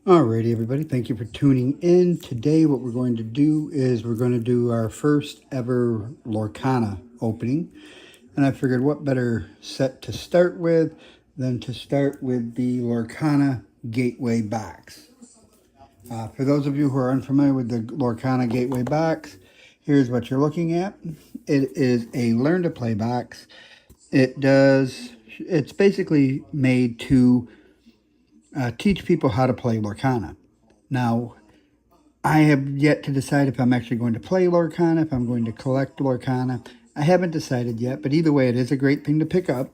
Alrighty, everybody. Thank you for tuning in. Today, what we're going to do is we're going to do our first ever Lorcana opening. And I figured what better set to start with than to start with the Lorcana Gateway box. For those of you who are unfamiliar with the Lorcana Gateway box, here's what you're looking at. It is a learn to play box. It's basically made to teach people how to play Lorcana. Now, I have yet to decide if I'm actually going to play Lorcana, if I'm going to collect Lorcana. I haven't decided yet, but either way, it is a great thing to pick up.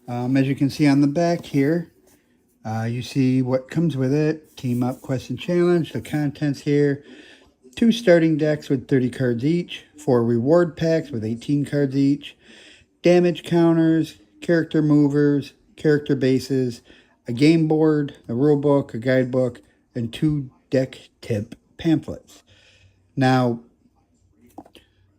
As you can see on the back here, you see what comes with it. Team Up, Quest, and Challenge, the contents here. 2 starting decks with 30 cards each. 4 reward packs with 18 cards each. Damage counters, character movers, character bases, a game board, a rule book, a guidebook, and 2 deck tip pamphlets. Now,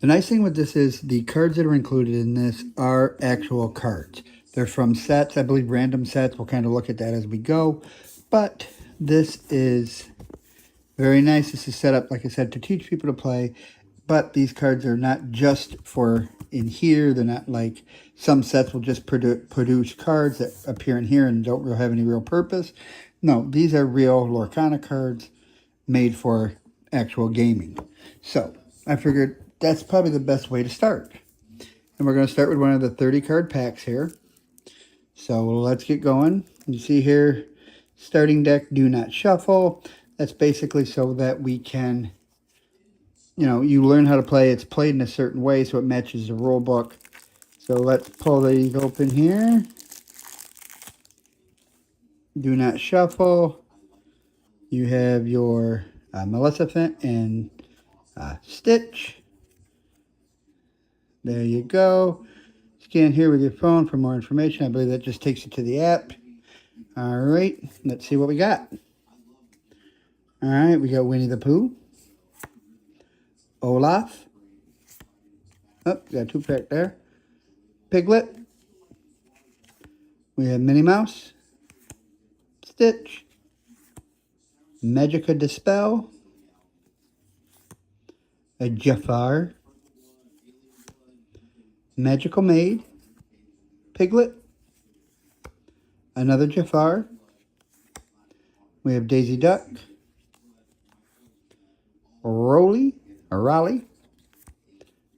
the nice thing with this is the cards that are included in this are actual cards. They're from sets, I believe random sets. We'll kind of look at that as we go. But this is very nice. This is set up, like I said, to teach people to play. But these cards are not just for in here. They're not like some sets will just produce cards that appear in here and don't have any real purpose. No, these are real Lorcana cards made for actual gaming. So I figured that's probably the best way to start. And we're going to start with one of the 30 card packs here. So let's get going. You see here, starting deck, do not shuffle. That's basically so that we can, you learn how to play. It's played in a certain way so it matches the rule book. So let's pull these open here. Do not shuffle. You have your Maleficent and Stitch. There you go. Scan here with your phone for more information. I believe that just takes you to the app. All right, let's see what we got. All right, we got Winnie the Pooh, Olaf. Oh, got 2 pack there. Piglet. We have Minnie Mouse, Stitch, Magica Dispel, a Jafar, Magical Maid, Piglet, another Jafar. We have Daisy Duck, Raleigh,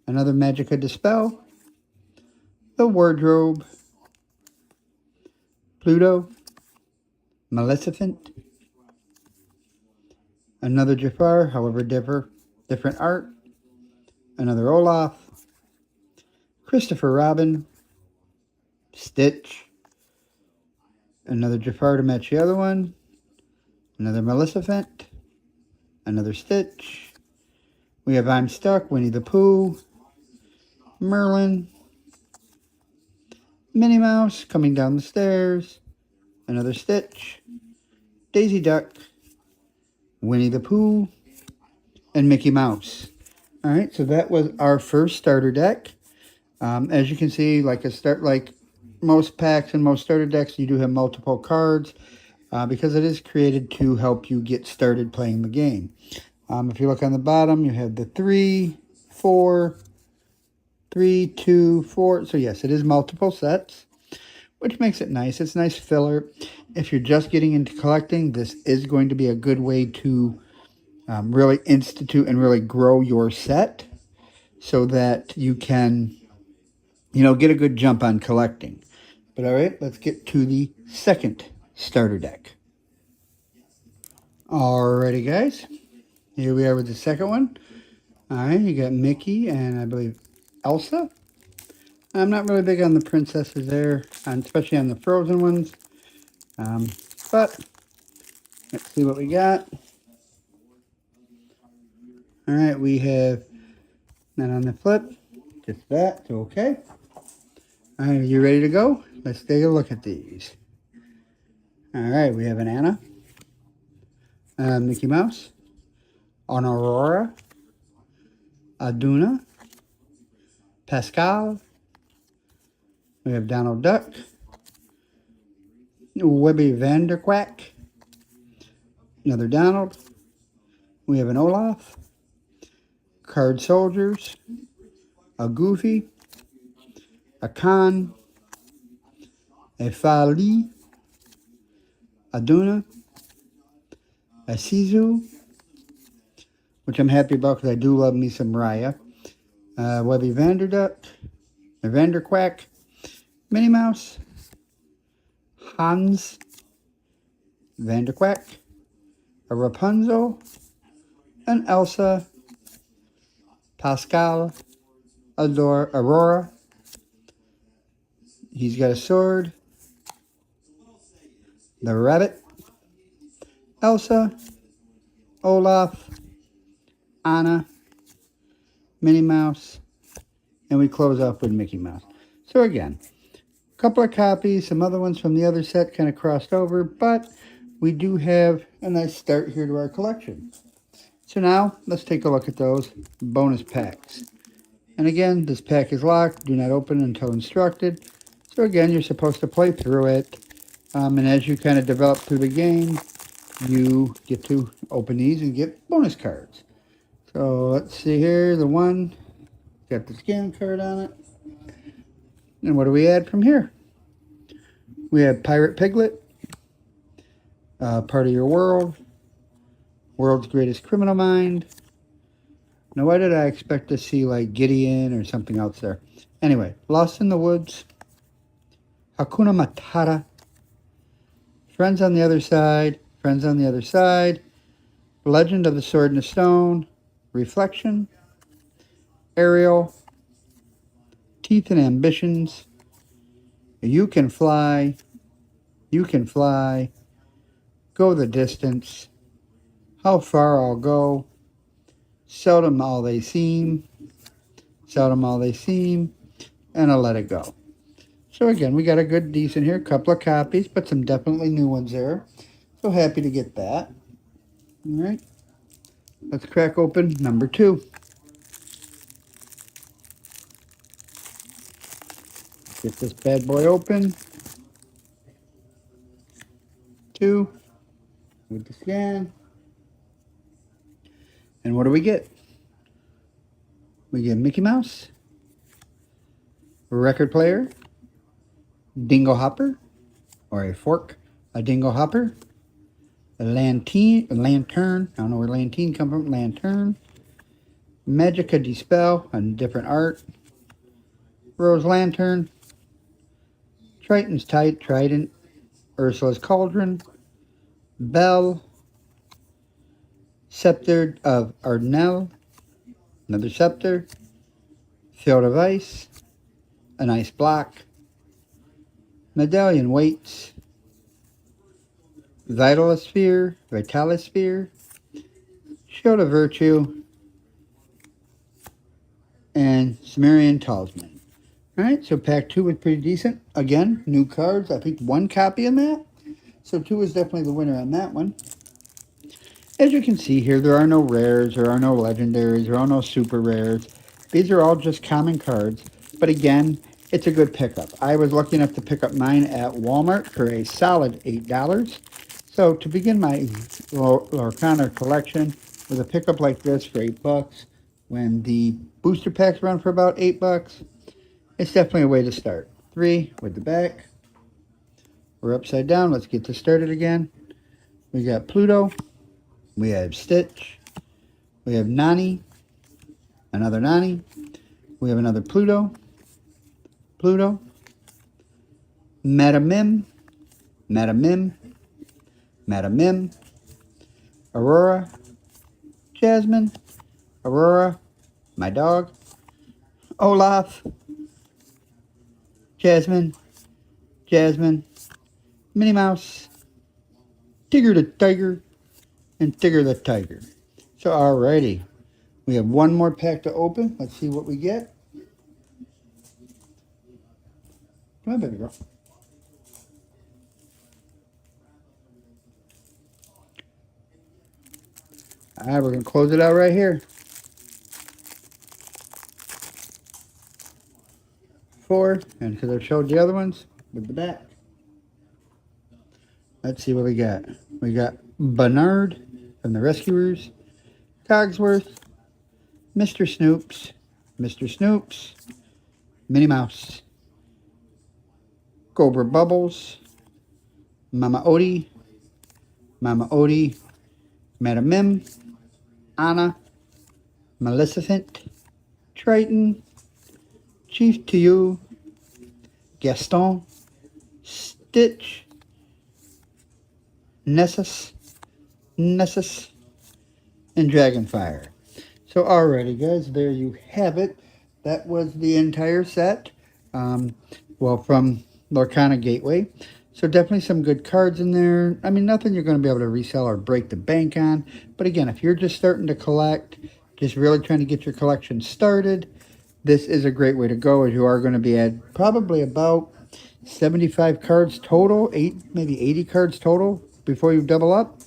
another Magica Dispel, the Wardrobe, Pluto, Maleficent, another Jafar, however different art, another Olaf, Christopher Robin, Stitch, another Jafar to match the other one, another Maleficent, another Stitch. We have I'm Stuck, Winnie the Pooh, Merlin, Minnie Mouse coming down the stairs, another Stitch, Daisy Duck, Winnie the Pooh, and Mickey Mouse. All right, so that was our first starter deck. As you can see, like most packs and most starter decks, you do have multiple cards because it is created to help you get started playing the game. If you look on the bottom, you have the 3, 4, 3, 2, 4. So yes, it is multiple sets, which makes it nice. It's a nice filler. If you're just getting into collecting, this is going to be a good way to really institute and really grow your set so that you can get a good jump on collecting. But all right, let's get to the second starter deck. Alrighty, guys. Here we are with the second one. All right, you got Mickey and I believe Elsa. I'm not really big on the princesses there, especially on the frozen ones. But let's see what we got. All right, we have that on the flip. Just that, okay. All right, you ready to go? Let's take a look at these. All right, we have an Anna, Mickey Mouse, an Aurora, Aduna, Pascal. We have Donald Duck, Webby Vanderquack, another Donald. We have an Olaf, Card Soldiers, a Goofy, a Khan, a Fali, a Duna, a Sisu, which I'm happy about because I do love me some Raya, Webby Vanderduck, a Vanderquack, Minnie Mouse, Hans, Vanderquack, a Rapunzel, an Elsa, Pascal, Aurora. He's got a sword, the rabbit, Elsa, Olaf, Anna, Minnie Mouse, and we close off with Mickey Mouse. So again, a couple of copies, some other ones from the other set kind of crossed over, but we do have a nice start here to our collection. So now, let's take a look at those bonus packs. And again, this pack is locked. Do not open until instructed. So again, you're supposed to play through it. And as you kind of develop through the game, you get to open these and get bonus cards. So let's see here. The one, got the scan card on it. And what do we add from here? We have Pirate Piglet, Part of Your World, World's Greatest Criminal Mind. Now, why did I expect to see like Gideon or something else there? Anyway, Lost in the Woods, Hakuna Matata, Friends on the Other Side, Friends on the Other Side, Legend of the Sword and the Stone, Reflection, Ariel, Teeth and Ambitions, You Can Fly, You Can Fly, Go the Distance, How Far I'll Go, Seldom All They Seem, Seldom All They Seem, and I'll Let It Go. So again, we got a good, decent here, couple of copies, but some definitely new ones there. So happy to get that. All right, let's crack open number 2. Get this bad boy open. 2 with the scan. And what do we get? We get Mickey Mouse, record player, dingo hopper, or a fork, a dingo hopper, a lantern, I don't know where lantern come from, lantern, Magica Dispel, a different art, Rose Lantern, Triton's Trident, Ursula's Cauldron, Belle, Scepter of Ardenel, another scepter, Field of Ice, an ice block, Medallion Weights, Vitalosphere, Shield of Virtue, and Sumerian Talisman. Alright, so pack 2 was pretty decent. Again, new cards. I picked 1 copy of that. So 2 is definitely the winner on that one. As you can see here, there are no rares, there are no legendaries, there are no super rares. These are all just common cards. But again, it's a good pickup. I was lucky enough to pick up mine at Walmart for a solid $8. So to begin my Lorcana collection with a pickup like this for $8, when the booster packs run for about $8, it's definitely a way to start. 3 with the back. We're upside down. Let's get this started again. We got Pluto. We have Stitch. We have Nani. Another Nani. We have another Pluto. Pluto. Madam Mim. Madam Mim. Madam Mim. Aurora. Jasmine. Aurora. My dog. Olaf. Jasmine. Jasmine. Minnie Mouse. Tigger the Tiger. And Tigger the Tiger. So alrighty. We have one more pack to open. Let's see what we get. Come on, baby girl. Alright, we're going to close it out right here. 4, and because I've showed the other ones with the back. Let's see what we got. We got Bernard from the Rescuers, Cogsworth, Mr. Snoops, Mr. Snoops, Minnie Mouse, Cobra Bubbles, Mama Odie, Madam Mim, Anna, Maleficent, Triton, Chief to You, Gaston, Stitch, Nessus, and Dragonfire. So alrighty guys, there you have it. That was the entire set. Well, from Lorcana Gateway. So definitely some good cards in there. I mean, nothing you're going to be able to resell or break the bank on. But again, if you're just starting to collect, just really trying to get your collection started, this is a great way to go, as you are going to be at probably about 75 cards total, maybe 80 cards total before you double up.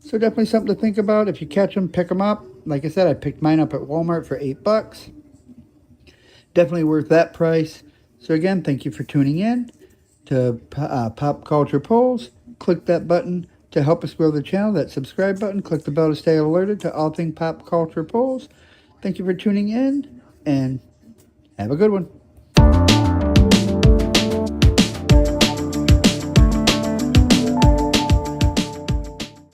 So definitely something to think about. If you catch them, pick them up. Like I said, I picked mine up at Walmart for $8. Definitely worth that price. So again, thank you for tuning in to Pop Culture Polls. Click that button to help us grow the channel, that subscribe button. Click the bell to stay alerted to all things Pop Culture Polls. Thank you for tuning in, and have a good one.